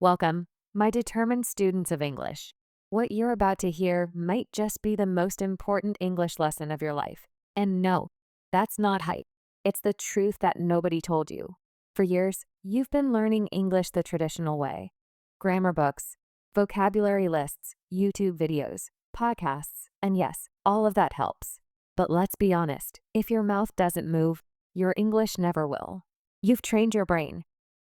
Welcome, my determined students of English. What you're about to hear might just be the most important English lesson of your life. And no, that's not hype. It's the truth that nobody told you. For years, you've been learning English the traditional way. Grammar books, vocabulary lists, YouTube videos, podcasts, and yes, all of that helps. But let's be honest, if your mouth doesn't move, your English never will. You've trained your brain,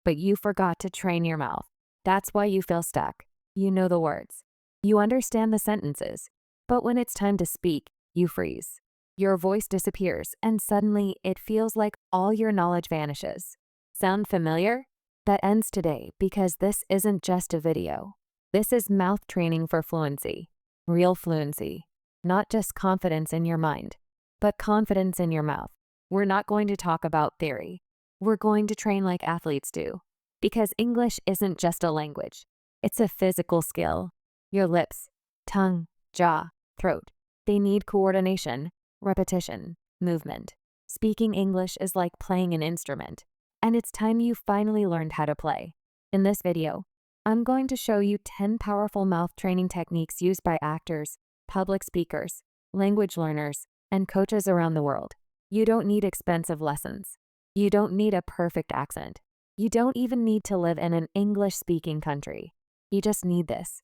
but you forgot to train your mouth. That's why you feel stuck. You know the words. You understand the sentences. But when it's time to speak, you freeze. Your voice disappears, and suddenly it feels like all your knowledge vanishes. Sound familiar? That ends today because this isn't just a video. This is mouth training for fluency. Real fluency. Not just confidence in your mind, but confidence in your mouth. We're not going to talk about theory. We're going to train like athletes do. Because English isn't just a language. It's a physical skill. Your lips, tongue, jaw, throat. They need coordination, repetition, movement. Speaking English is like playing an instrument. And it's time you finally learned how to play. In this video, I'm going to show you 10 powerful mouth training techniques used by actors, public speakers, language learners, and coaches around the world. You don't need expensive lessons. You don't need a perfect accent. You don't even need to live in an English-speaking country. You just need this.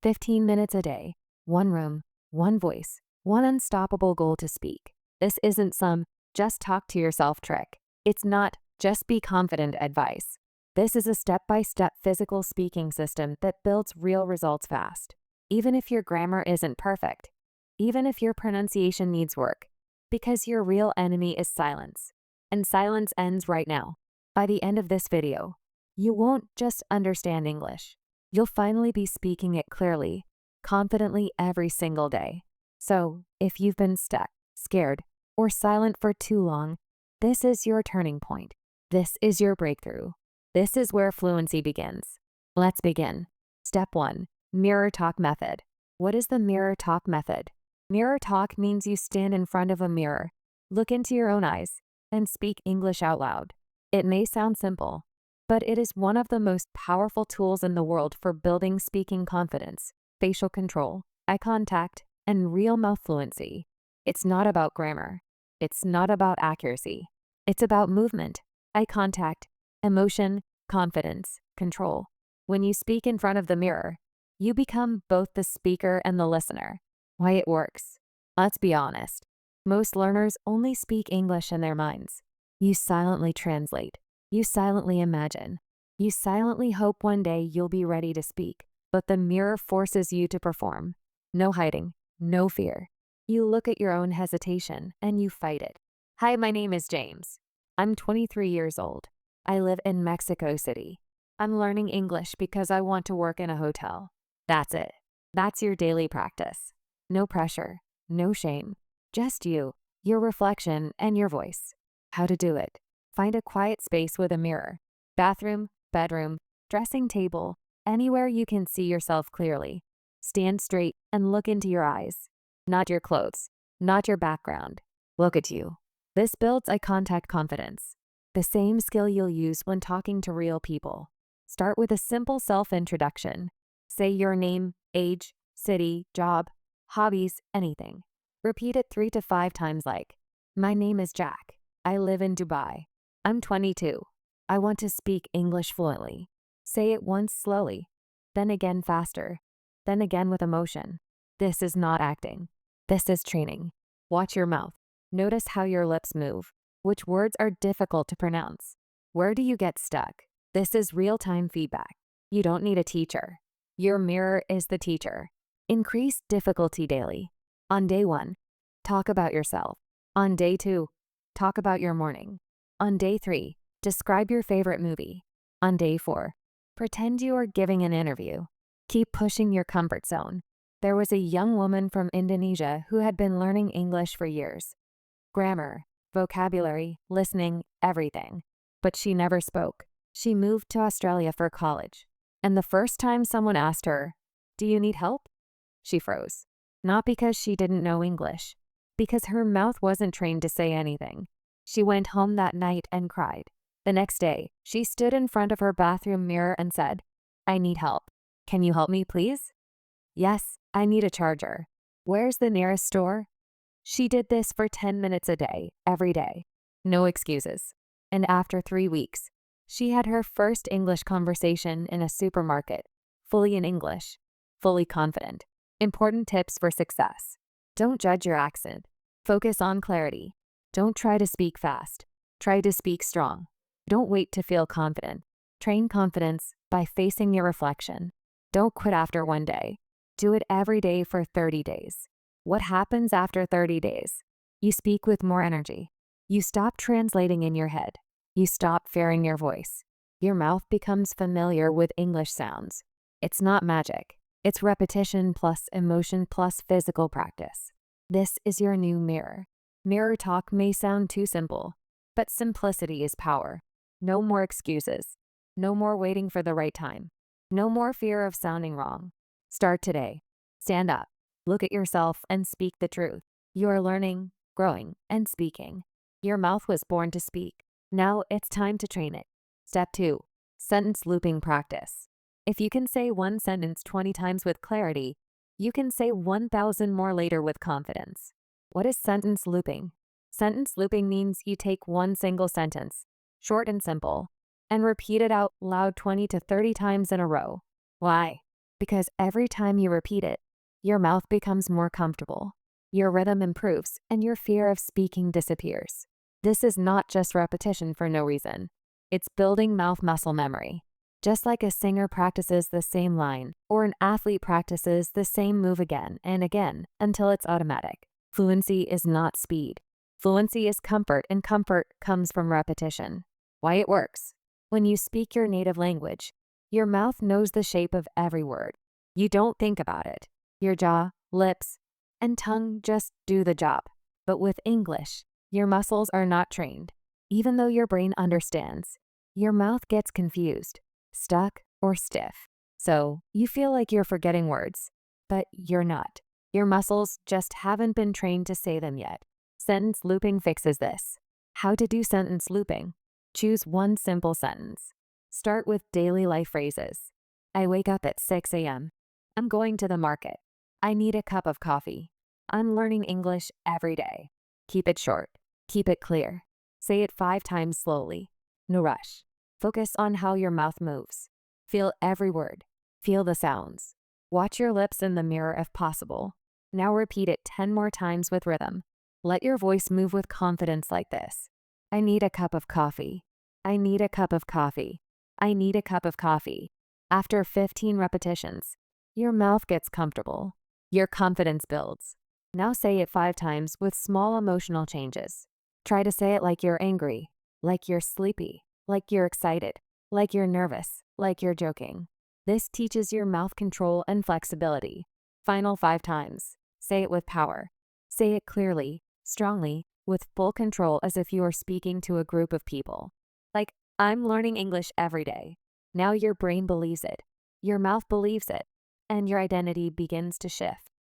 15 minutes a day, one room, one voice, one unstoppable goal to speak. This isn't some just talk to yourself trick. It's not just be confident advice. This is a step-by-step physical speaking system that builds real results fast. Even if your grammar isn't perfect, even if your pronunciation needs work, because your real enemy is silence. And silence ends right now. By the end of this video, you won't just understand English. You'll finally be speaking it clearly, confidently every single day. So, if you've been stuck, scared, or silent for too long, this is your turning point. This is your breakthrough. This is where fluency begins. Let's begin. Step 1. Mirror talk method. What is the mirror talk method? Mirror talk means you stand in front of a mirror, look into your own eyes, and speak English out loud. It may sound simple, but it is one of the most powerful tools in the world for building speaking confidence, facial control, eye contact, and real mouth fluency. It's not about grammar. It's not about accuracy. It's about movement, eye contact, emotion, confidence, control. When you speak in front of the mirror, you become both the speaker and the listener. Why it works? Let's be honest. Most learners only speak English in their minds. You silently translate. You silently imagine. You silently hope one day you'll be ready to speak. But the mirror forces you to perform. No hiding. No fear. You look at your own hesitation and you fight it. Hi, my name is James. I'm 23 years old. I live in Mexico City. I'm learning English because I want to work in a hotel. That's it. That's your daily practice. No pressure. No shame. Just you, your reflection, and your voice. How to do it. Find a quiet space with a mirror. Bathroom, bedroom, dressing table, anywhere you can see yourself clearly. Stand straight and look into your eyes. Not your clothes, not your background. Look at you. This builds eye contact confidence. The same skill you'll use when talking to real people. Start with a simple self-introduction. Say your name, age, city, job, hobbies, anything. Repeat it 3 to 5 times like, my name is Jack. I live in Dubai. I'm 22. I want to speak English fluently. Say it once slowly, then again faster, then again with emotion. This is not acting. This is training. Watch your mouth. Notice how your lips move. Which words are difficult to pronounce? Where do you get stuck? This is real-time feedback. You don't need a teacher. Your mirror is the teacher. Increase difficulty daily. On day 1, talk about yourself. On day 2, talk about your morning. On day 3, describe your favorite movie. On day 4, pretend you are giving an interview. Keep pushing your comfort zone. There was a young woman from Indonesia who had been learning English for years. Grammar, vocabulary, listening, everything. But she never spoke. She moved to Australia for college. And the first time someone asked her, "Do you need help?" she froze. Not because she didn't know English, because her mouth wasn't trained to say anything. She went home that night and cried. The next day, she stood in front of her bathroom mirror and said, I need help. Can you help me, please? Yes, I need a charger. Where's the nearest store? She did this for 10 minutes a day, every day. No excuses. And after 3 weeks, she had her first English conversation in a supermarket, fully in English, fully confident. Important tips for success. Don't judge your accent. Focus on clarity. Don't try to speak fast. Try to speak strong. Don't wait to feel confident. Train confidence by facing your reflection. Don't quit after one day. Do it every day for 30 days. What happens after 30 days? You speak with more energy. You stop translating in your head. You stop fearing your voice. Your mouth becomes familiar with English sounds. It's not magic. It's repetition plus emotion plus physical practice. This is your new mirror. Mirror talk may sound too simple, but simplicity is power. No more excuses. No more waiting for the right time. No more fear of sounding wrong. Start today. Stand up. Look at yourself and speak the truth. You are learning, growing, and speaking. Your mouth was born to speak. Now it's time to train it. Step 2. Sentence looping practice. If you can say one sentence 20 times with clarity, you can say 1,000 more later with confidence. What is sentence looping? Sentence looping means you take one single sentence, short and simple, and repeat it out loud 20 to 30 times in a row. Why? Because every time you repeat it, your mouth becomes more comfortable, your rhythm improves, and your fear of speaking disappears. This is not just repetition for no reason. It's building mouth muscle memory. Just like a singer practices the same line, or an athlete practices the same move again and again until it's automatic. Fluency is not speed. Fluency is comfort, and comfort comes from repetition. Why it works? When you speak your native language, your mouth knows the shape of every word. You don't think about it. Your jaw, lips, and tongue just do the job. But with English, your muscles are not trained. Even though your brain understands, your mouth gets confused, stuck, or stiff. So you feel like you're forgetting words, but you're not. Your muscles just haven't been trained to say them yet. Sentence looping fixes this. How to do sentence looping? Choose one simple sentence. Start with daily life phrases. I wake up at 6 a.m. I'm going to the market. I need a cup of coffee. I'm learning English every day. Keep it short. Keep it clear. Say it 5 times slowly. No rush. Focus on how your mouth moves. Feel every word. Feel the sounds. Watch your lips in the mirror if possible. Now repeat it 10 more times with rhythm. Let your voice move with confidence like this. I need a cup of coffee. I need a cup of coffee. I need a cup of coffee. After 15 repetitions, your mouth gets comfortable. Your confidence builds. Now say it 5 times with small emotional changes. Try to say it like you're angry, like you're sleepy, like you're excited, like you're nervous, like you're joking. This teaches your mouth control and flexibility. Final 5 times. Say it with power. Say it clearly, strongly, with full control as if you are speaking to a group of people. Like, I'm learning English every day. Now your brain believes it. Your mouth believes it. And your identity begins to shift.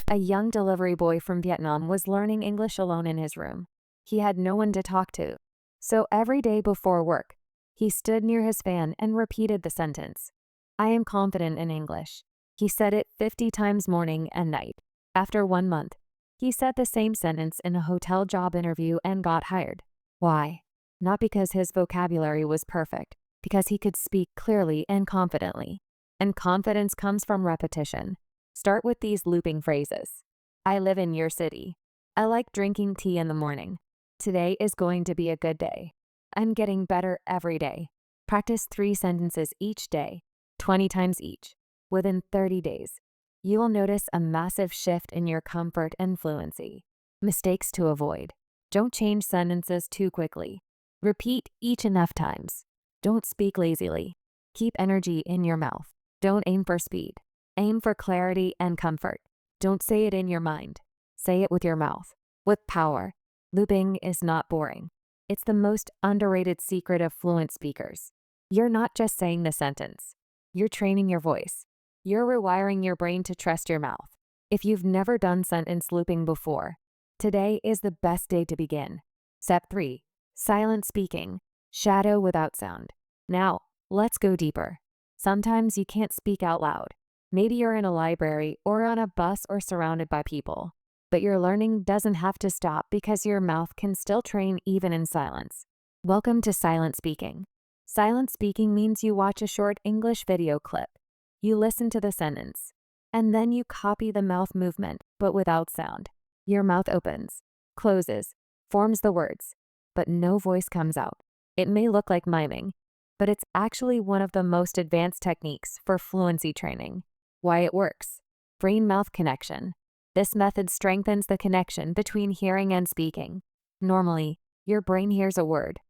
A young delivery boy from Vietnam was learning English alone in his room. He had no one to talk to. So every day before work, he stood near his fan and repeated the sentence. I am confident in English. He said it 50 times morning and night. After 1 month, he said the same sentence in a hotel job interview and got hired. Why? Not because his vocabulary was perfect, because he could speak clearly and confidently. And confidence comes from repetition. Start with these looping phrases. I live in your city. I like drinking tea in the morning. Today is going to be a good day. I'm getting better every day. Practice 3 sentences each day, 20 times each. Within 30 days, you will notice a massive shift in your comfort and fluency. Mistakes to avoid. Don't change sentences too quickly. Repeat each enough times. Don't speak lazily. Keep energy in your mouth. Don't aim for speed. Aim for clarity and comfort. Don't say it in your mind. Say it with your mouth, with power. Looping is not boring. It's the most underrated secret of fluent speakers. You're not just saying the sentence. You're training your voice. You're rewiring your brain to trust your mouth. If you've never done sentence looping before, today is the best day to begin. Step 3. Silent speaking. Shadow without sound. Now, let's go deeper. Sometimes you can't speak out loud. Maybe you're in a library or on a bus or surrounded by people. But your learning doesn't have to stop because your mouth can still train even in silence. Welcome to Silent Speaking. Silent speaking means you watch a short English video clip. You listen to the sentence, and then you copy the mouth movement, but without sound. Your mouth opens, closes, forms the words, but no voice comes out. It may look like miming, but it's actually one of the most advanced techniques for fluency training. Why it works. Brain-mouth connection. This method strengthens the connection between hearing and speaking. Normally, your brain hears a word,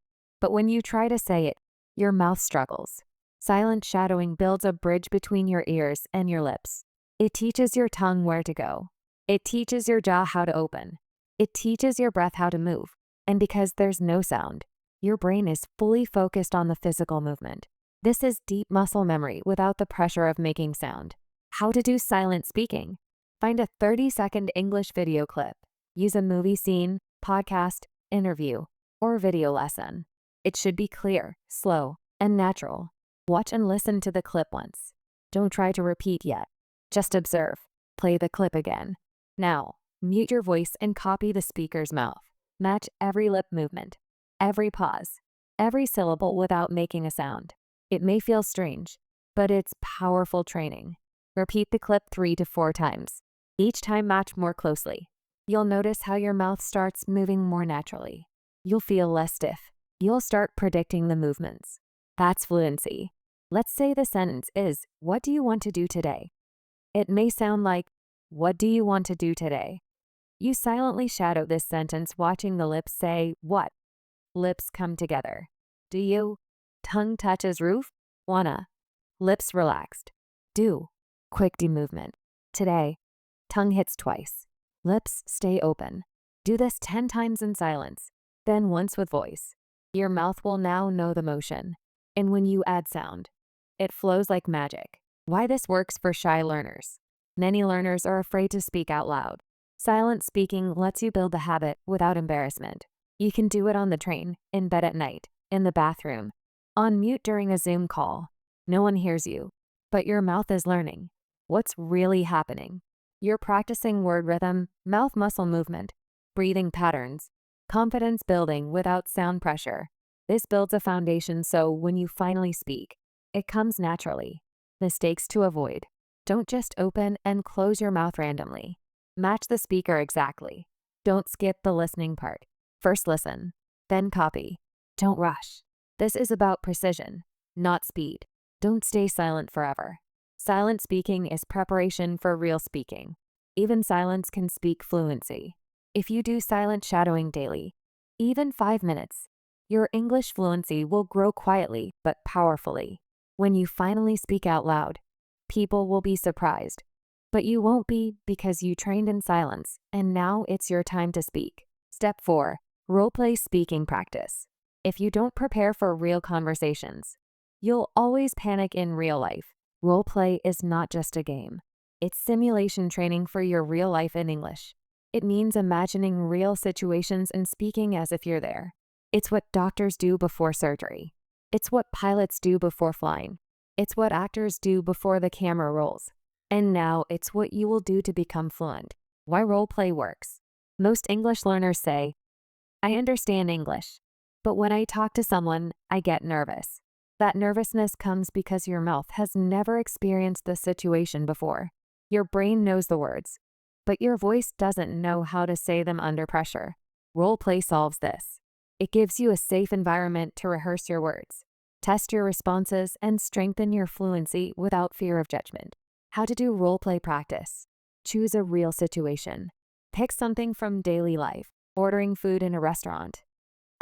but when you try to say it, your mouth struggles. Silent shadowing builds a bridge between your ears and your lips. It teaches your tongue where to go. It teaches your jaw how to open. It teaches your breath how to move. And because there's no sound, your brain is fully focused on the physical movement. This is deep muscle memory without the pressure of making sound. How to do silent speaking. Find a 30-second English video clip. Use a movie scene, podcast, interview, or video lesson. It should be clear, slow, and natural. Watch and listen to the clip once. Don't try to repeat yet. Just observe. Play the clip again. Now, mute your voice and copy the speaker's mouth. Match every lip movement, every pause, every syllable without making a sound. It may feel strange, but it's powerful training. Repeat the clip 3 to 4 times. Each time match more closely. You'll notice how your mouth starts moving more naturally. You'll feel less stiff. You'll start predicting the movements. That's fluency. Let's say the sentence is, "What do you want to do today?" It may sound like, "What do you want to do today?" You silently shadow this sentence, watching the lips say, "What?" Lips come together. Do you? Tongue touches roof? Wanna? Lips relaxed. Do. Quick D movement. Today. Tongue hits twice. Lips stay open. Do this 10 times in silence, then once with voice. Your mouth will now know the motion. And when you add sound, it flows like magic. Why this works for shy learners. Many learners are afraid to speak out loud. Silent speaking lets you build the habit without embarrassment. You can do it on the train, in bed at night, in the bathroom, on mute during a Zoom call. No one hears you, but your mouth is learning. What's really happening? You're practicing word rhythm, mouth muscle movement, breathing patterns, confidence building without sound pressure. This builds a foundation so when you finally speak, it comes naturally. Mistakes to avoid. Don't just open and close your mouth randomly. Match the speaker exactly. Don't skip the listening part. First listen, then copy. Don't rush. This is about precision, not speed. Don't stay silent forever. Silent speaking is preparation for real speaking. Even silence can speak fluency. If you do silent shadowing daily, even 5 minutes, your English fluency will grow quietly but powerfully. When you finally speak out loud, people will be surprised. But you won't be because you trained in silence, and now it's your time to speak. Step 4. Roleplay speaking practice. If you don't prepare for real conversations, you'll always panic in real life. Roleplay is not just a game. It's simulation training for your real life in English. It means imagining real situations and speaking as if you're there. It's what doctors do before surgery. It's what pilots do before flying. It's what actors do before the camera rolls. And now it's what you will do to become fluent. Why roleplay works. Most English learners say, "I understand English, but when I talk to someone, I get nervous." That nervousness comes because your mouth has never experienced the situation before. Your brain knows the words, but your voice doesn't know how to say them under pressure. Roleplay solves this. It gives you a safe environment to rehearse your words, test your responses, and strengthen your fluency without fear of judgment. How to do roleplay practice. Choose a real situation. Pick something from daily life, ordering food in a restaurant,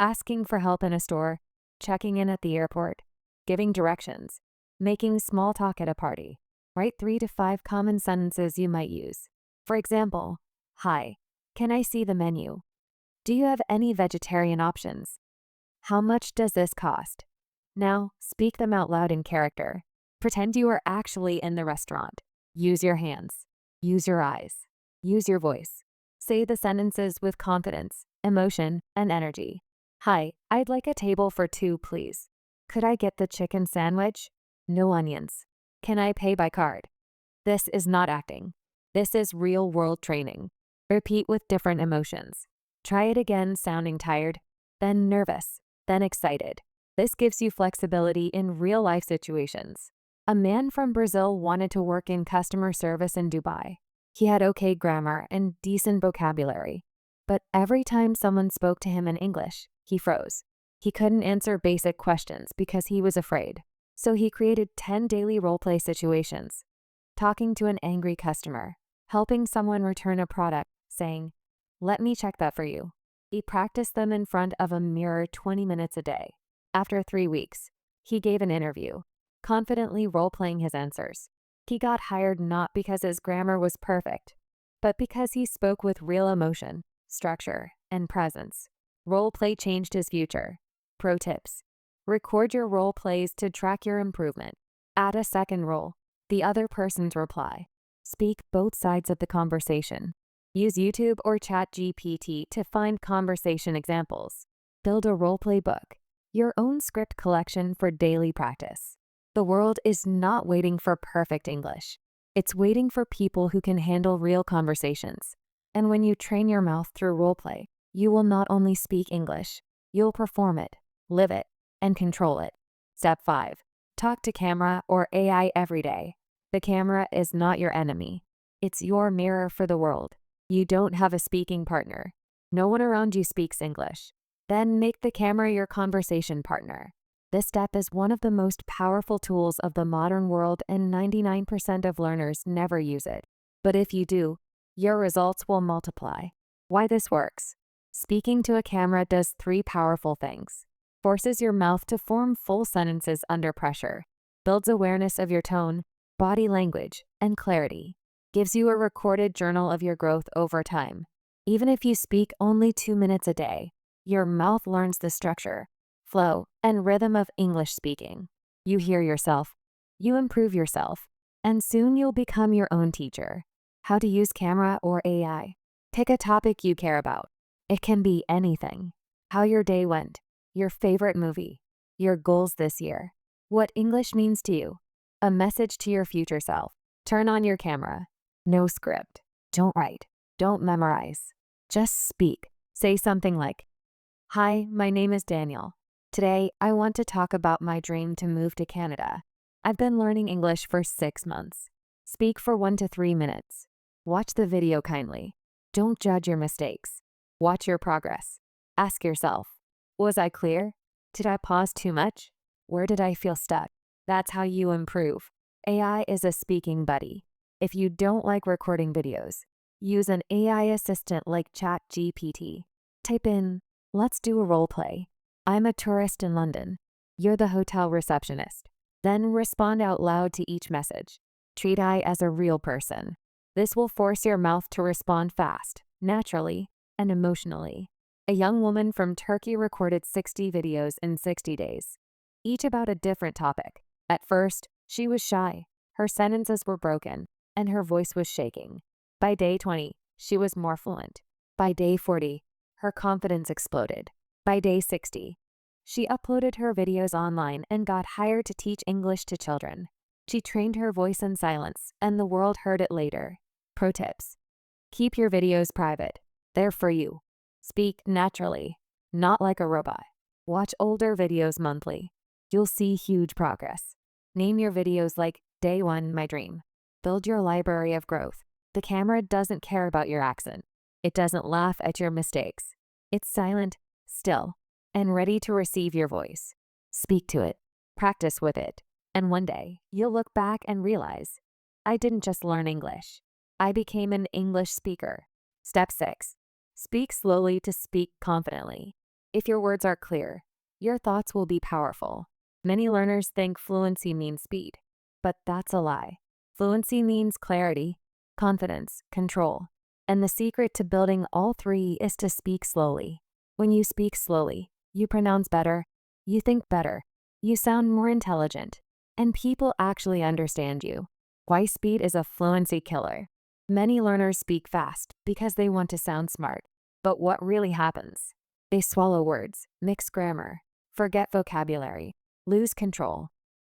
asking for help in a store, checking in at the airport, giving directions, making small talk at a party. Write 3 to 5 common sentences you might use. For example, "Hi, can I see the menu? Do you have any vegetarian options? How much does this cost?" Now, speak them out loud in character. Pretend you are actually in the restaurant. Use your hands. Use your eyes. Use your voice. Say the sentences with confidence, emotion, and energy. "Hi, I'd like a table for 2, please. Could I get the chicken sandwich?" No onions. Can I pay by card? This is not acting. This is real world training. Repeat with different emotions. Try it again sounding tired, then nervous, then excited. This gives you flexibility in real life situations. A man from Brazil wanted to work in customer service in Dubai. He had okay grammar and decent vocabulary. But every time someone spoke to him in English, he froze. He couldn't answer basic questions because he was afraid. So he created 10 daily role-play situations. Talking to an angry customer, helping someone return a product, saying, "Let me check that for you." He practiced them in front of a mirror 20 minutes a day. After 3 weeks, he gave an interview, confidently role-playing his answers. He got hired not because his grammar was perfect, but because he spoke with real emotion, structure, and presence. Role-play changed his future. Pro tips. Record your role plays to track your improvement. Add a second role, the other person's reply. Speak both sides of the conversation. Use YouTube or ChatGPT to find conversation examples. Build a role-play book, your own script collection for daily practice. The world is not waiting for perfect English. It's waiting for people who can handle real conversations. And when you train your mouth through role-play, you will not only speak English, you'll perform it, live it, and control it. Step 5. Talk to camera or AI every day. The camera is not your enemy. It's your mirror for the world. You don't have a speaking partner. No one around you speaks English. Then make the camera your conversation partner. This step is one of the most powerful tools of the modern world, and 99% of learners never use it. But if you do, your results will multiply. Why this works? Speaking to a camera does 3 powerful things. Forces your mouth to form full sentences under pressure, builds awareness of your tone, body language, and clarity, gives you a recorded journal of your growth over time. Even if you speak only 2 minutes a day, your mouth learns the structure, flow, and rhythm of English speaking. You hear yourself, you improve yourself, and soon you'll become your own teacher. How to use camera or AI? Pick a topic you care about. It can be anything. How your day went, your favorite movie, your goals this year, what English means to you, a message to your future self. Turn on your camera. No script. Don't write. Don't memorize. Just speak. Say something like, "Hi, my name is Daniel. Today, I want to talk about my dream to move to Canada. I've been learning English for 6 months." Speak for 1 to 3 minutes. Watch the video kindly. Don't judge your mistakes. Watch your progress. Ask yourself, was I clear? Did I pause too much? Where did I feel stuck? That's how you improve. AI is a speaking buddy. If you don't like recording videos, use an AI assistant like ChatGPT. Type in, "Let's do a role play. I'm a tourist in London. You're the hotel receptionist." Then respond out loud to each message. Treat AI as a real person. This will force your mouth to respond fast, naturally, and emotionally. A young woman from Turkey recorded 60 videos in 60 days, each about a different topic. At first, she was shy, her sentences were broken, and her voice was shaking. By day 20, she was more fluent. By day 40, her confidence exploded. By day 60, she uploaded her videos online and got hired to teach English to children. She trained her voice in silence, and the world heard it later. Pro tips. Keep your videos private. They're for you. Speak naturally, not like a robot. Watch older videos monthly. You'll see huge progress. Name your videos like Day 1, My Dream. Build your library of growth. The camera doesn't care about your accent. It doesn't laugh at your mistakes. It's silent, still, and ready to receive your voice. Speak to it. Practice with it. And one day, you'll look back and realize, I didn't just learn English. I became an English speaker. Step 6. Speak slowly to speak confidently. If your words are clear, your thoughts will be powerful. Many learners think fluency means speed, but that's a lie. Fluency means clarity, confidence, control. And the secret to building all 3 is to speak slowly. When you speak slowly, you pronounce better, you think better, you sound more intelligent, and people actually understand you. Why speed is a fluency killer. Many learners speak fast because they want to sound smart. But what really happens? They swallow words, mix grammar, forget vocabulary, lose control.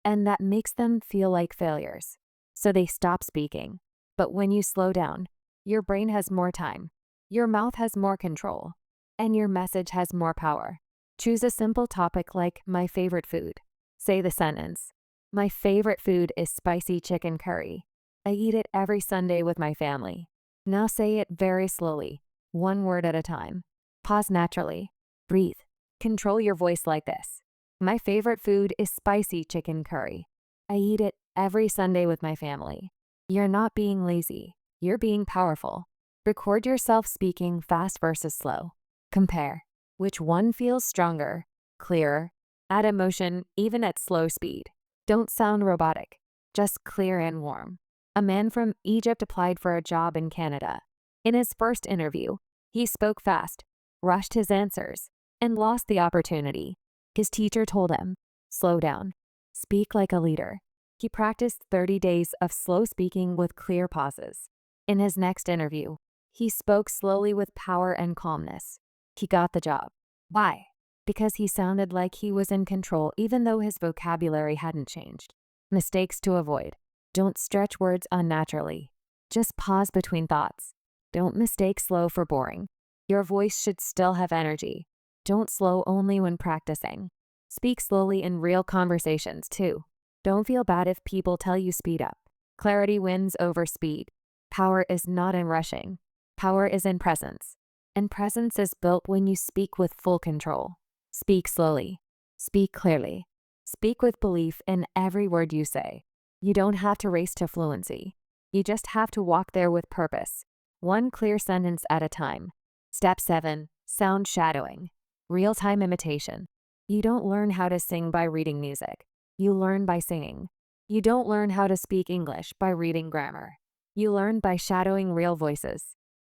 and that makes them feel like failures. So they stop speaking. But when you slow down, your brain has more time, your mouth has more control, and your message has more power. Choose a simple topic like my favorite food. Say the sentence, my favorite food is spicy chicken curry. I eat it every Sunday with my family. Now say it very slowly, one word at a time. Pause naturally. Breathe. Control your voice like this. My favorite food is spicy chicken curry. I eat it every Sunday with my family. You're not being lazy. You're being powerful. Record yourself speaking fast versus slow. Compare. Which one feels stronger, clearer? Add emotion even at slow speed. Don't sound robotic, just clear and warm. A man from Egypt applied for a job in Canada. In his first interview, he spoke fast, rushed his answers, and lost the opportunity. His teacher told him, slow down, speak like a leader. He practiced 30 days of slow speaking with clear pauses. In his next interview, he spoke slowly with power and calmness. He got the job. Why? Because he sounded like he was in control even though his vocabulary hadn't changed. Mistakes to avoid. Don't stretch words unnaturally. Just pause between thoughts. Don't mistake slow for boring. Your voice should still have energy. Don't slow only when practicing. Speak slowly in real conversations too. Don't feel bad if people tell you speed up. Clarity wins over speed. Power is not in rushing. Power is in presence. And presence is built when you speak with full control. Speak slowly. Speak clearly. Speak with belief in every word you say. You don't have to race to fluency. You just have to walk there with purpose. One clear sentence at a time. Step 7. Sound shadowing. Real-time imitation. You don't learn how to sing by reading music. You learn by singing. You don't learn how to speak English by reading grammar. You learn by shadowing real voices.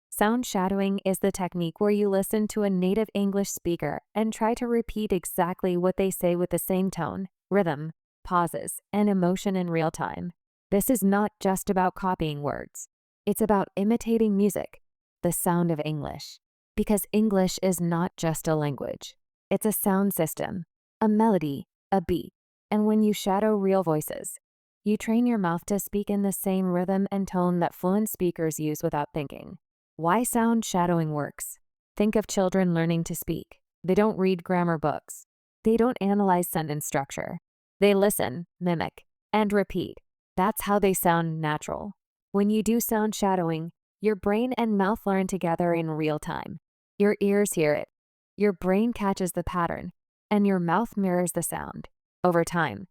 Sound shadowing is the technique where you listen to a native English speaker and try to repeat exactly what they say with the same tone, rhythm, pauses, and emotion in real time. This is not just about copying words. It's about imitating music, the sound of English. Because English is not just a language. It's a sound system, a melody, a beat. And when you shadow real voices, you train your mouth to speak in the same rhythm and tone that fluent speakers use without thinking. Why sound shadowing works? Think of children learning to speak. They don't read grammar books. They don't analyze sentence structure. They listen, mimic, and repeat. That's how they sound natural. When you do sound shadowing, your brain and mouth learn together in real time. Your ears hear it. Your brain catches the pattern, and your mouth mirrors the sound. Over time,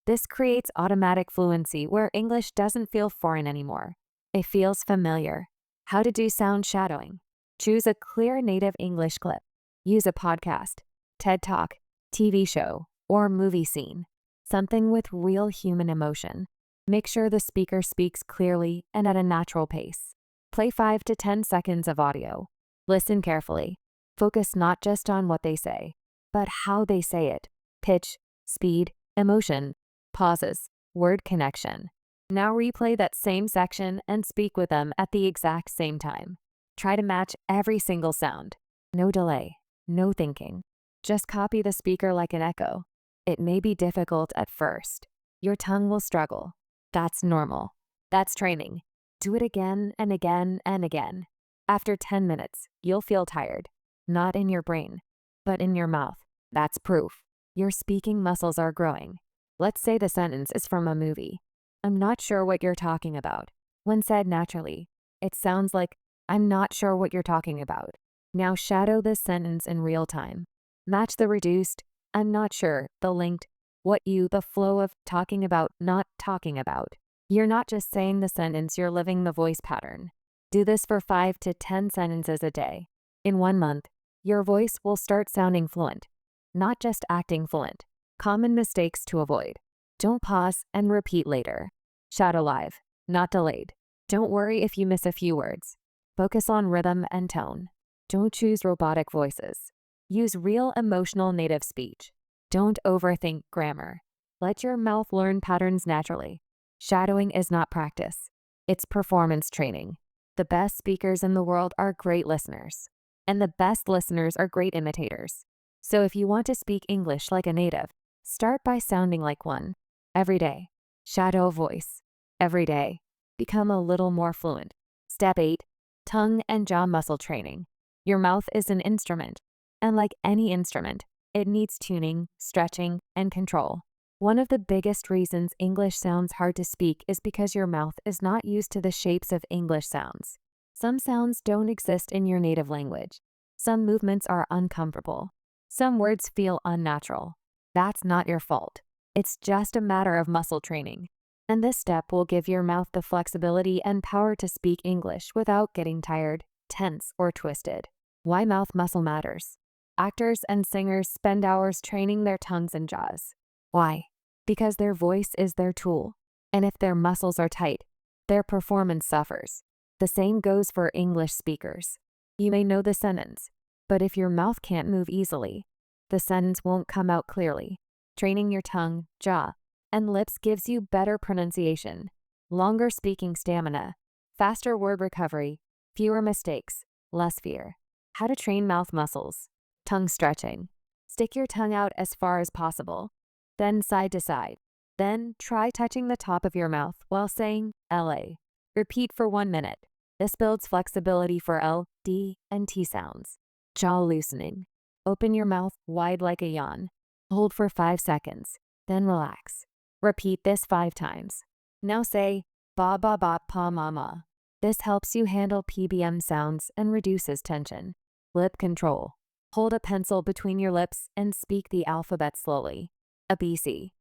this creates automatic fluency where English doesn't feel foreign anymore. It feels familiar. How to do sound shadowing. Choose a clear native English clip. Use a podcast, TED Talk, TV show, or movie scene. Something with real human emotion. Make sure the speaker speaks clearly and at a natural pace. Play 5 to 10 seconds of audio. Listen carefully. Focus not just on what they say, but how they say it. Pitch, speed, emotion, pauses, word connection. Now replay that same section and speak with them at the exact same time. Try to match every single sound. No delay, no thinking. Just copy the speaker like an echo. It may be difficult at first. Your tongue will struggle. That's normal. That's training. Do it again and again and again. After 10 minutes, you'll feel tired. Not in your brain, but in your mouth. That's proof. Your speaking muscles are growing. Let's say the sentence is from a movie. I'm not sure what you're talking about. When said naturally, it sounds like, I'm not sure what you're talking about. Now shadow this sentence in real time. Match the reduced, I'm not sure, the linked, what you, the flow of talking about, not talking about. You're not just saying the sentence, you're living the voice pattern. Do this for 5 to 10 sentences a day. In 1 month, your voice will start sounding fluent, not just acting fluent. Common mistakes to avoid. Don't pause and repeat later. Shadow live, not delayed. Don't worry if you miss a few words. Focus on rhythm and tone. Don't choose robotic voices. Use real emotional native speech. Don't overthink grammar. Let your mouth learn patterns naturally. Shadowing is not practice. It's performance training. The best speakers in the world are great listeners. And the best listeners are great imitators. So if you want to speak English like a native, start by sounding like one. Every day. Shadow voice. Every day. Become a little more fluent. Step 8. Tongue and jaw muscle training. Your mouth is an instrument, and like any instrument, it needs tuning, stretching, and control. One of the biggest reasons English sounds hard to speak is because your mouth is not used to the shapes of English sounds. Some sounds don't exist in your native language. Some movements are uncomfortable. Some words feel unnatural. That's not your fault. It's just a matter of muscle training. And this step will give your mouth the flexibility and power to speak English without getting tired, tense, or twisted. Why mouth muscle matters. Actors and singers spend hours training their tongues and jaws. Why? Because their voice is their tool. And if their muscles are tight, their performance suffers. The same goes for English speakers. You may know the sentence, but if your mouth can't move easily, the sentence won't come out clearly. Training your tongue, jaw, and lips gives you better pronunciation, longer speaking stamina, faster word recovery, fewer mistakes, less fear. How to train mouth muscles. Tongue stretching. Stick your tongue out as far as possible, then side to side. Then try touching the top of your mouth while saying LA. Repeat for 1 minute. This builds flexibility for L, D, and T sounds. Jaw loosening. Open your mouth wide like a yawn. Hold for 5 seconds, then relax. Repeat this 5 times. Now say ba ba ba pa ma ma. This helps you handle PBM sounds and reduces tension. Lip control. Hold a pencil between your lips and speak the alphabet slowly. ABC.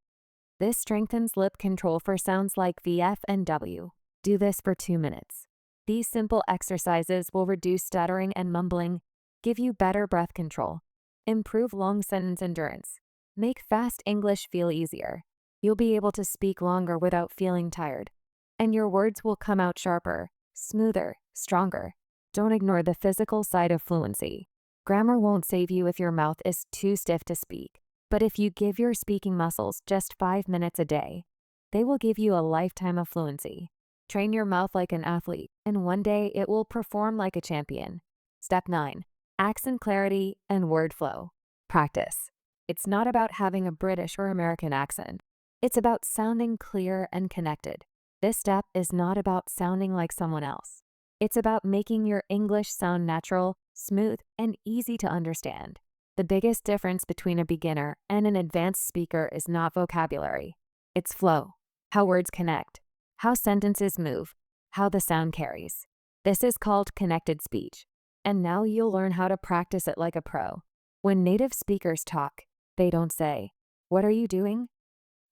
This strengthens lip control for sounds like VF and W. Do this for 2 minutes. These simple exercises will reduce stuttering and mumbling, give you better breath control, improve long sentence endurance, make fast English feel easier. You'll be able to speak longer without feeling tired, and your words will come out sharper, smoother, stronger. Don't ignore the physical side of fluency. Grammar won't save you if your mouth is too stiff to speak, but if you give your speaking muscles just 5 minutes a day, they will give you a lifetime of fluency. Train your mouth like an athlete, and one day it will perform like a champion. Step 9. Accent clarity and word flow. Practice. It's not about having a British or American accent. It's about sounding clear and connected. This step is not about sounding like someone else. It's about making your English sound natural, smooth, and easy to understand. The biggest difference between a beginner and an advanced speaker is not vocabulary. It's flow, how words connect, how sentences move, how the sound carries. This is called connected speech. And now you'll learn how to practice it like a pro. When native speakers talk, they don't say, "What are you doing?"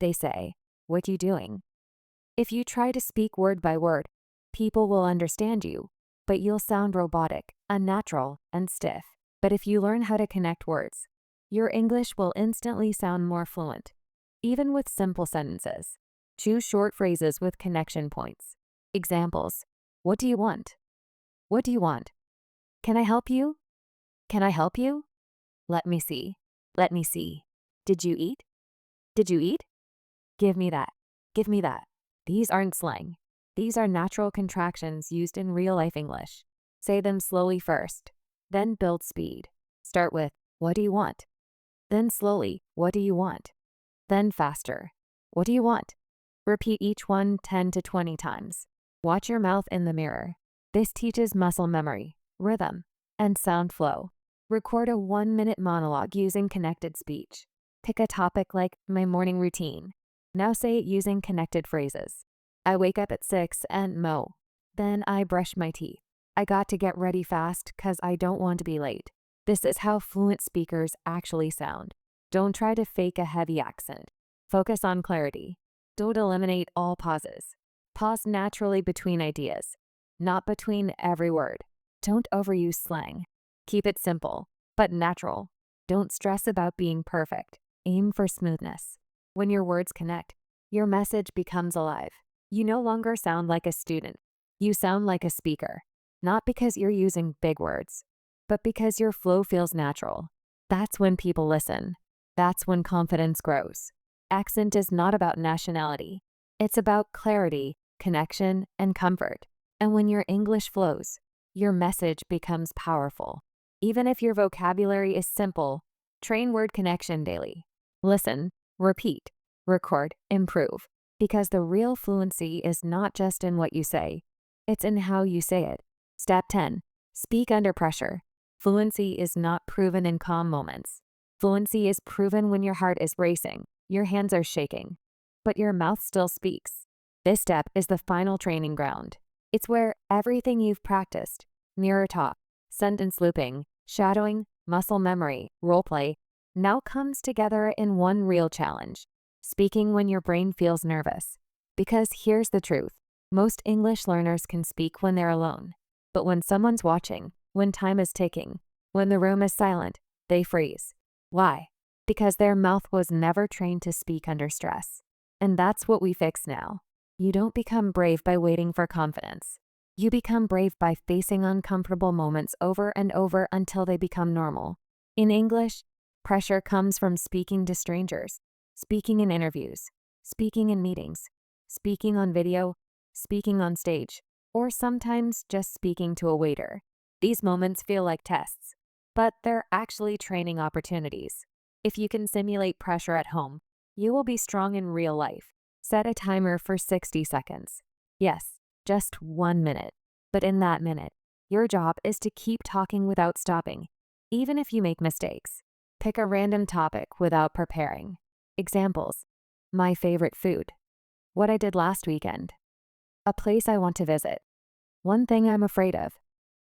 They say, "What you doing?" If you try to speak word by word, people will understand you, but you'll sound robotic, unnatural, and stiff. But if you learn how to connect words, your English will instantly sound more fluent, even with simple sentences. Choose short phrases with connection points. Examples. What do you want? What do you want? Can I help you? Can I help you? Let me see. Let me see. Did you eat? Did you eat? Give me that. Give me that. These aren't slang. These are natural contractions used in real-life English. Say them slowly first, then build speed. Start with, what do you want? Then slowly, what do you want? Then faster, what do you want? Repeat each one 10 to 20 times. Watch your mouth in the mirror. This teaches muscle memory, rhythm, and sound flow. Record a 1-minute monologue using connected speech. Pick a topic like my morning routine. Now say it using connected phrases. I wake up at 6 and mow. Then I brush my teeth. I got to get ready fast because I don't want to be late. This is how fluent speakers actually sound. Don't try to fake a heavy accent. Focus on clarity. Don't eliminate all pauses. Pause naturally between ideas, not between every word. Don't overuse slang. Keep it simple, but natural. Don't stress about being perfect. Aim for smoothness. When your words connect, your message becomes alive. You no longer sound like a student. You sound like a speaker. Not because you're using big words, but because your flow feels natural. That's when people listen. That's when confidence grows. Accent is not about nationality. It's about clarity, connection, and comfort. And when your English flows, your message becomes powerful. Even if your vocabulary is simple, train word connection daily. Listen, repeat, record, improve. Because the real fluency is not just in what you say, it's in how you say it. Step 10. Speak under pressure. Fluency is not proven in calm moments. Fluency is proven when your heart is racing, your hands are shaking, but your mouth still speaks. This step is the final training ground. It's where everything you've practiced, mirror talk, sentence looping, shadowing, muscle memory, role play, now comes together in one real challenge. Speaking when your brain feels nervous. Because here's the truth. Most English learners can speak when they're alone. But when someone's watching, when time is ticking, when the room is silent, they freeze. Why? Because their mouth was never trained to speak under stress. And that's what we fix now. You don't become brave by waiting for confidence. You become brave by facing uncomfortable moments over and over until they become normal. In English, pressure comes from speaking to strangers, speaking in interviews, speaking in meetings, speaking on video, speaking on stage, or sometimes just speaking to a waiter. These moments feel like tests, but they're actually training opportunities. If you can simulate pressure at home, you will be strong in real life. Set a timer for 60 seconds. Yes, just 1 minute. But in that minute, your job is to keep talking without stopping, even if you make mistakes. Pick a random topic without preparing. Examples: my favorite food, what I did last weekend, a place I want to visit, one thing I'm afraid of,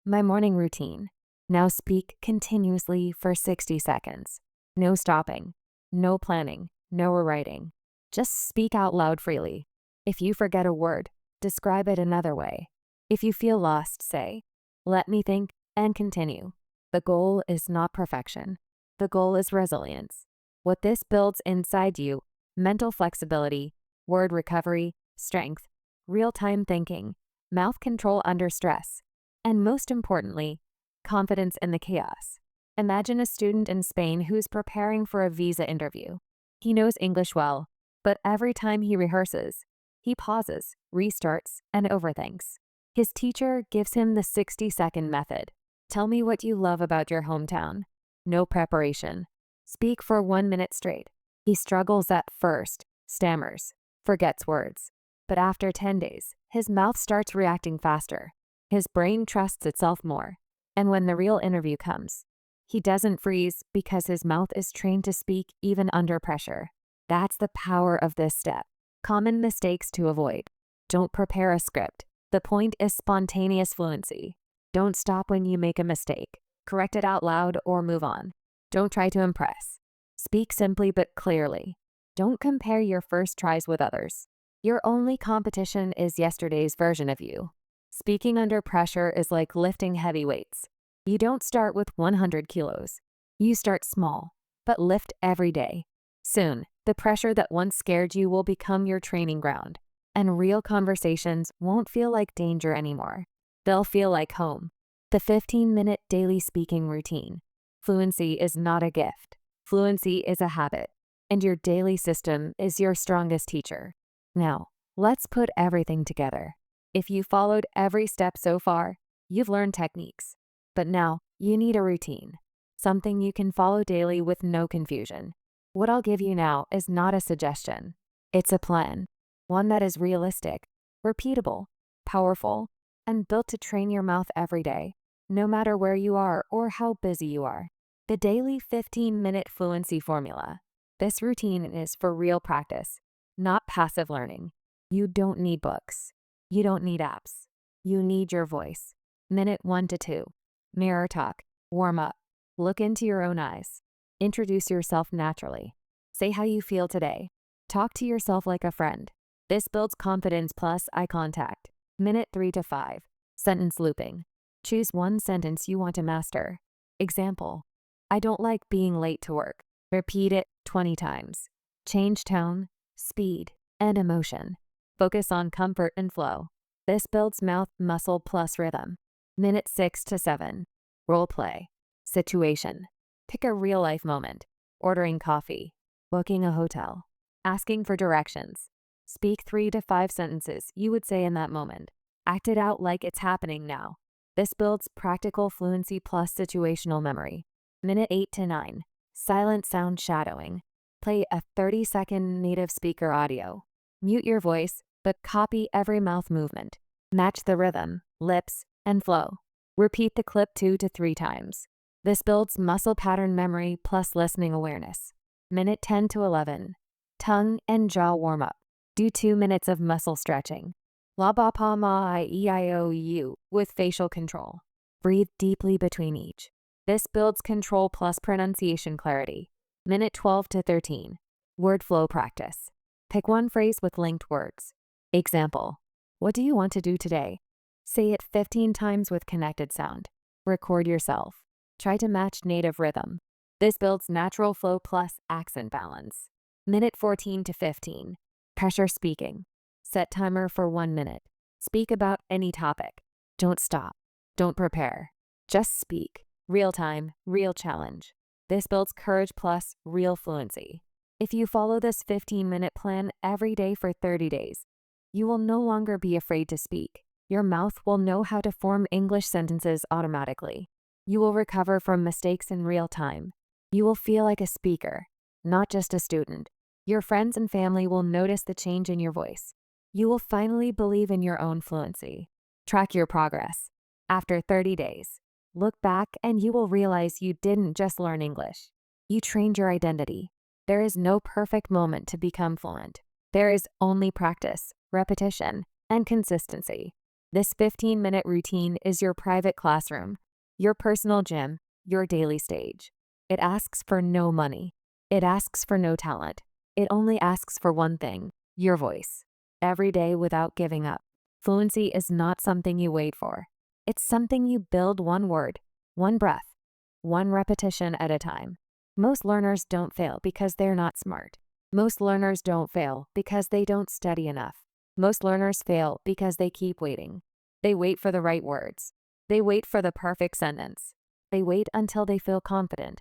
my morning routine. Now speak continuously for 60 seconds. No stopping, no planning, no rewriting. Just speak out loud freely. If you forget a word, describe it another way. If you feel lost, say, "Let me think," and continue. The goal is not perfection. The goal is resilience. What this builds inside you: mental flexibility, word recovery, strength, real-time thinking, mouth control under stress, and most importantly, confidence in the chaos. Imagine a student in Spain who's preparing for a visa interview. He knows English well, but every time he rehearses, he pauses, restarts, and overthinks. His teacher gives him the 60-second method. Tell me what you love about your hometown. No preparation. Speak for 1 minute straight. He struggles at first, stammers, forgets words. But after 10 days, his mouth starts reacting faster. His brain trusts itself more. And when the real interview comes, he doesn't freeze because his mouth is trained to speak even under pressure. That's the power of this step. Common mistakes to avoid. Don't prepare a script. The point is spontaneous fluency. Don't stop when you make a mistake. Correct it out loud or move on. Don't try to impress. Speak simply but clearly. Don't compare your first tries with others. Your only competition is yesterday's version of you. Speaking under pressure is like lifting heavy weights. You don't start with 100 kilos. You start small, but lift every day. Soon, the pressure that once scared you will become your training ground, and real conversations won't feel like danger anymore. They'll feel like home. The 15-minute daily speaking routine. Fluency is not a gift. Fluency is a habit, and your daily system is your strongest teacher. Now, let's put everything together. If you followed every step so far, you've learned techniques. But now, you need a routine. Something you can follow daily with no confusion. What I'll give you now is not a suggestion. It's a plan. One that is realistic, repeatable, powerful, and built to train your mouth every day, no matter where you are or how busy you are. The daily 15-minute fluency formula. This routine is for real practice, not passive learning. You don't need books. You don't need apps. You need your voice. Minute 1 to 2. Mirror talk. Warm up. Look into your own eyes. Introduce yourself naturally. Say how you feel today. Talk to yourself like a friend. This builds confidence plus eye contact. Minute 3 to 5. Sentence looping. Choose one sentence you want to master. Example: I don't like being late to work. Repeat it 20 times. Change tone, speed, and emotion. Focus on comfort and flow. This builds mouth muscle plus rhythm. Minute 6 to 7. Role play. Situation. Pick a real-life moment. Ordering coffee. Booking a hotel. Asking for directions. Speak 3 to 5 sentences you would say in that moment. Act it out like it's happening now. This builds practical fluency plus situational memory. Minute 8 to 9. Silent sound shadowing. Play a 30-second native speaker audio. Mute your voice, but copy every mouth movement. Match the rhythm, lips, and flow. Repeat the clip 2 to 3 times. This builds muscle pattern memory plus listening awareness. Minute 10 to 11. Tongue and jaw warm-up. Do 2 minutes of muscle stretching. La ba pa ma I e I o u with facial control. Breathe deeply between each. This builds control plus pronunciation clarity. Minute 12 to 13. Word flow practice. Pick one phrase with linked words. Example: what do you want to do today? Say it 15 times with connected sound. Record yourself. Try to match native rhythm. This builds natural flow plus accent balance. Minute 14 to 15. Pressure speaking. Set timer for 1 minute. Speak about any topic. Don't stop. Don't prepare. Just speak. Real time, real challenge. This builds courage plus real fluency. If you follow this 15-minute plan every day for 30 days, you will no longer be afraid to speak. Your mouth will know how to form English sentences automatically. You will recover from mistakes in real time. You will feel like a speaker, not just a student. Your friends and family will notice the change in your voice. You will finally believe in your own fluency. Track your progress. After 30 days, look back and you will realize you didn't just learn English. You trained your identity. There is no perfect moment to become fluent. There is only practice, repetition, and consistency. This 15-minute routine is your private classroom, your personal gym, your daily stage. It asks for no money. It asks for no talent. It only asks for one thing: your voice. Every day without giving up. Fluency is not something you wait for. It's something you build one word, one breath, one repetition at a time. Most learners don't fail because they're not smart. Most learners don't fail because they don't study enough. Most learners fail because they keep waiting. They wait for the right words. They wait for the perfect sentence. They wait until they feel confident,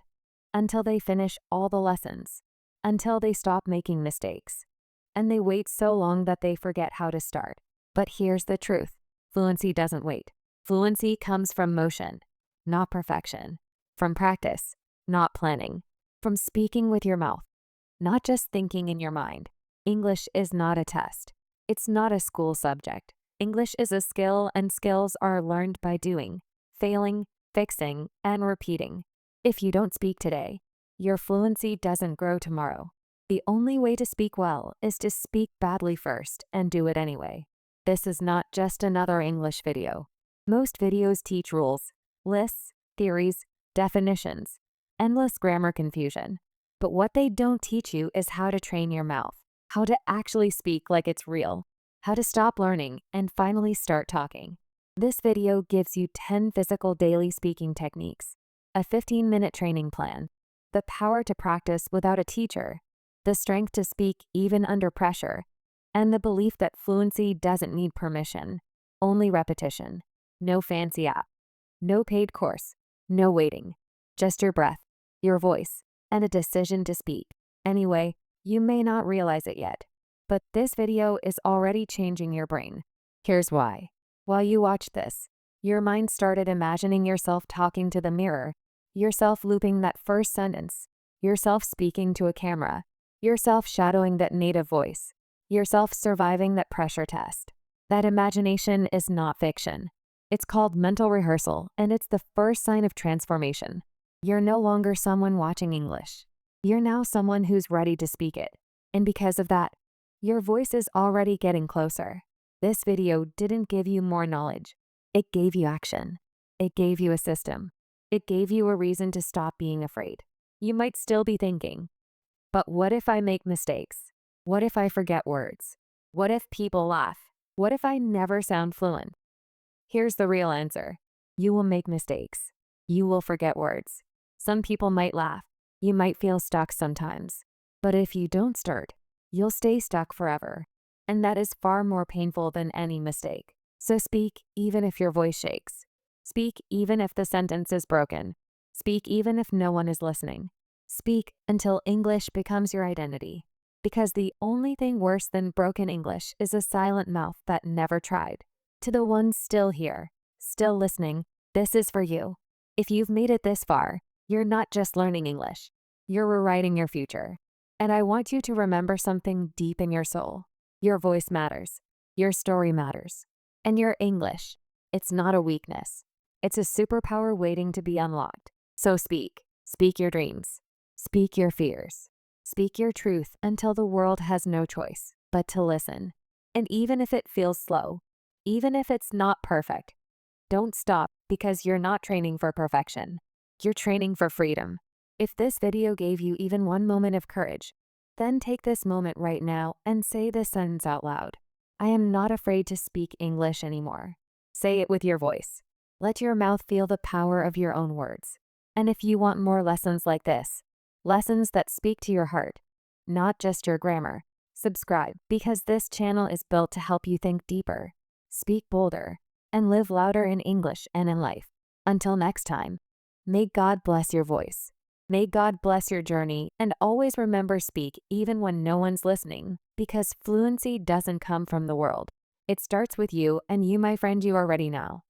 until they finish all the lessons, until they stop making mistakes. And they wait so long that they forget how to start. But here's the truth: fluency doesn't wait. Fluency comes from motion, not perfection. From practice, not planning. From speaking with your mouth, not just thinking in your mind. English is not a test. It's not a school subject. English is a skill, and skills are learned by doing, failing, fixing, and repeating. If you don't speak today, your fluency doesn't grow tomorrow. The only way to speak well is to speak badly first and do it anyway. This is not just another English video. Most videos teach rules, lists, theories, definitions, endless grammar confusion. But what they don't teach you is how to train your mouth, how to actually speak like it's real, how to stop learning and finally start talking. This video gives you 10 physical daily speaking techniques, a 15-minute training plan, the power to practice without a teacher, the strength to speak even under pressure, and the belief that fluency doesn't need permission, only repetition. No fancy app, no paid course, no waiting, just your breath, your voice, and a decision to speak. Anyway, you may not realize it yet, but this video is already changing your brain. Here's why. While you watched this, your mind started imagining yourself talking to the mirror, yourself looping that first sentence, yourself speaking to a camera, yourself shadowing that native voice, yourself surviving that pressure test. That imagination is not fiction. It's called mental rehearsal, and it's the first sign of transformation. You're no longer someone watching English. You're now someone who's ready to speak it. And because of that, your voice is already getting closer. This video didn't give you more knowledge. It gave you action. It gave you a system. It gave you a reason to stop being afraid. You might still be thinking, but what if I make mistakes? What if I forget words? What if people laugh? What if I never sound fluent? Here's the real answer. You will make mistakes. You will forget words. Some people might laugh. You might feel stuck sometimes. But if you don't start, you'll stay stuck forever. And that is far more painful than any mistake. So speak even if your voice shakes. Speak even if the sentence is broken. Speak even if no one is listening. Speak until English becomes your identity. Because the only thing worse than broken English is a silent mouth that never tried. To the ones still here, still listening, this is for you. If you've made it this far, you're not just learning English. You're rewriting your future. And I want you to remember something deep in your soul. Your voice matters. Your story matters. And your English, it's not a weakness. It's a superpower waiting to be unlocked. So speak. Speak your dreams. Speak your fears. Speak your truth until the world has no choice but to listen. And even if it feels slow, even if it's not perfect, don't stop because you're not training for perfection. You're training for freedom. If this video gave you even one moment of courage, then take this moment right now and say this sentence out loud. I am not afraid to speak English anymore. Say it with your voice. Let your mouth feel the power of your own words. And if you want more lessons like this, lessons that speak to your heart, not just your grammar, subscribe because this channel is built to help you think deeper, speak bolder, and live louder in English and in life. Until next time, may God bless your voice. May God bless your journey, and always remember speak even when no one's listening, because fluency doesn't come from the world. It starts with you, and you, my friend, you are ready now.